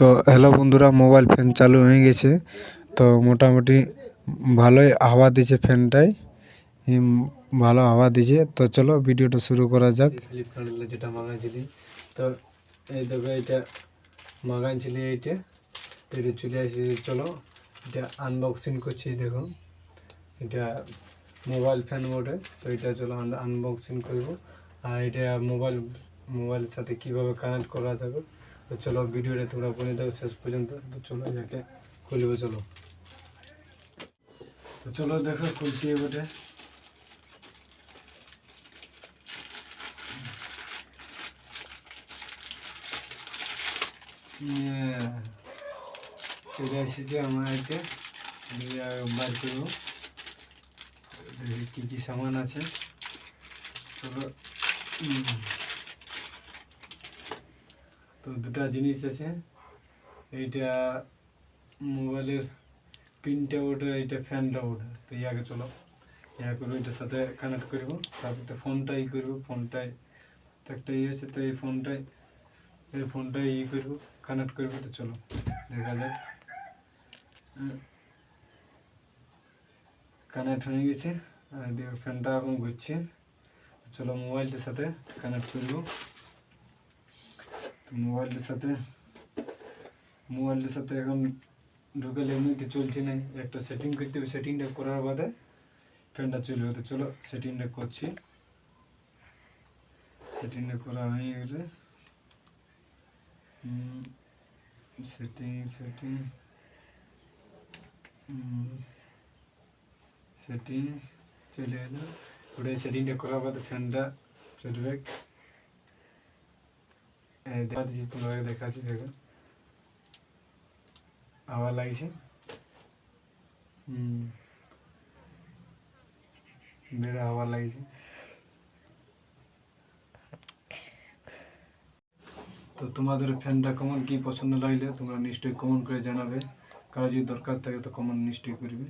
তো হ্যালো বন্ধুরা, mobile fan চালু হয়ে গেছে। তো মোটামুটি ভালোই হাওয়া দিছে ফ্যানটায়, ভালো হাওয়া দিছে। তো চলো ভিডিওটা শুরু করা যাক। ফ্লিপকার্টে যেটা মাগাইছিলি, তো এই দেখো এটা মাগাইছিলি, এটা চলে আসছে। চলো এটা আনবক্সিং করছি। দেখো এটা মোবাইল ফ্যান মোডে। তো এটা চলো আনবক্সিং করব। আর এটা মোবাইলের সাথে কিভাবে কানেক্ট করা যাবে, তো চলো ভিডিওটা তোমরা বলে দাও শেষ পর্যন্ত। তো চলো এটাকে খুলবো। তো চলো দেখো খুলছি এবারে। চলে এসেছে আমার এতে, বার করবো কী কী সামান আছে। চলো, তো দুটা জিনিস আছে। এইটা মোবাইলের পিনটা ওঠে, এইটা ফ্যানটা ওঠে। তো ইয়াকে চলো ইয়া করবো, এটার সাথে কানেক্ট করবো। তারপরে ফোনটাই করবো, ফোনটায় তো একটা ইয়ে আছে। তো এই ফোনটাই করবো, কানেক্ট করবো। তো চলো দেখা যাক। কানেক্ট হয়ে গেছে। আর দেখো ফ্যানটা এখন ঘুরছে। চলো মোবাইলটার সাথে কানেক্ট করবো। তো মোবাইলটার সাথে এখন ঢুকালে এমনিতে চলছে না, একটা সেটিং করতে হবে। সেটিংটা করার বাদে ফ্যানটা চলবে। তো চলো সেটিংটা করছি। সেটিংটা করা হয়ে গেলে সেটিং চলে এলো। ওটাই সেটিংটা করার বাদে ফ্যানটা চলবে। দেখা দিচ্ছি, তোমাকে দেখাচ্ছি। দেখো হাওয়া লাগছে। বেড়ে হাওয়া লাগছে। তো তোমাদের ফ্যানটা কেমন, কি পছন্দ লাগলে তোমরা নিশ্চয়ই কমেন্ট করে জানাবে। কারো যদি দরকার থাকে তো কমেন্ট নিশ্চয়ই করবে।